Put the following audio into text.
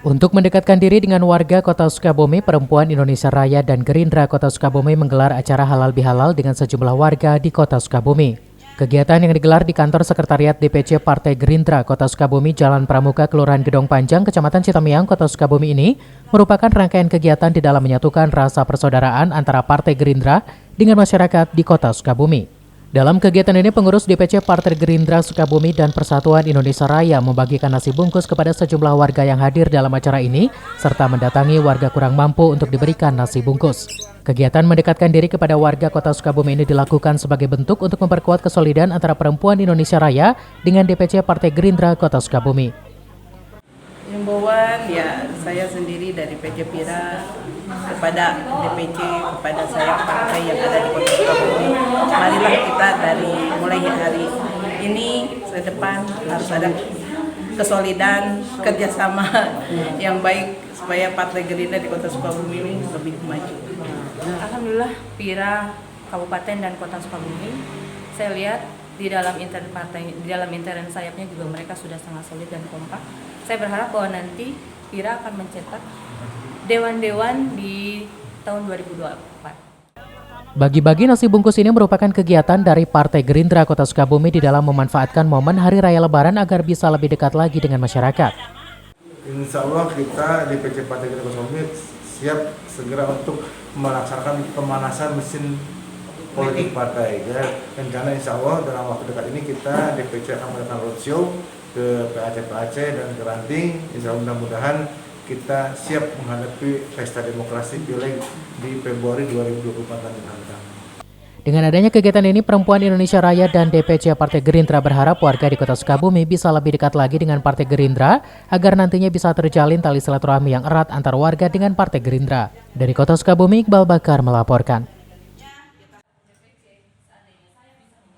Untuk mendekatkan diri dengan warga Kota Sukabumi, Perempuan Indonesia Raya dan Gerindra Kota Sukabumi menggelar acara halal bihalal dengan sejumlah warga di Kota Sukabumi. Kegiatan yang digelar di kantor sekretariat DPC Partai Gerindra Kota Sukabumi, Jalan Pramuka, Kelurahan Gedong Panjang, Kecamatan Citamiang, Kota Sukabumi ini merupakan rangkaian kegiatan di dalam menyatukan rasa persaudaraan antara Partai Gerindra dengan masyarakat di Kota Sukabumi. Dalam kegiatan ini, pengurus DPC Partai Gerindra Sukabumi dan Persatuan Indonesia Raya membagikan nasi bungkus kepada sejumlah warga yang hadir dalam acara ini, serta mendatangi warga kurang mampu untuk diberikan nasi bungkus. Kegiatan mendekatkan diri kepada warga Kota Sukabumi ini dilakukan sebagai bentuk untuk memperkuat kesolidan antara Perempuan Indonesia Raya dengan DPC Partai Gerindra Kota Sukabumi. Himbauan ya, saya sendiri dari PJ Pira kepada DPC, kepada saya partai yang ada di Kota Sukabumi, marilah kita dari mulai hari ini ke depan harus ada kesolidan, kerjasama yang baik supaya Partai Gerindra di Kota Sukabumi ini lebih maju. Alhamdulillah, Pira Kabupaten dan Kota Sukabumi, saya lihat di dalam intern partai, di dalam intern sayapnya juga mereka sudah sangat solid dan kompak. Saya berharap bahwa nanti Pira akan mencetak dewan-dewan di tahun 2024. Bagi-bagi nasi bungkus ini merupakan kegiatan dari Partai Gerindra Kota Sukabumi di dalam memanfaatkan momen Hari Raya Lebaran agar bisa lebih dekat lagi dengan masyarakat. Insya Allah kita DPC Partai Gerindra Kota Sukabumi siap segera untuk melaksanakan pemanasan mesin politik partai. Ya. Rencana insya Allah dalam waktu dekat ini kita DPC akan melakukan roadshow ke PAC dan ke Ranting. Insya Allah mudah-mudahan kita siap menghadapi pesta demokrasi pileg di Februari 2024 mendatang. Dengan adanya kegiatan ini, Perempuan Indonesia Raya dan DPC Partai Gerindra berharap warga di Kota Sukabumi bisa lebih dekat lagi dengan Partai Gerindra agar nantinya bisa terjalin tali silaturahmi yang erat antar warga dengan Partai Gerindra. Dari Kota Sukabumi, Iqbal Bakar melaporkan.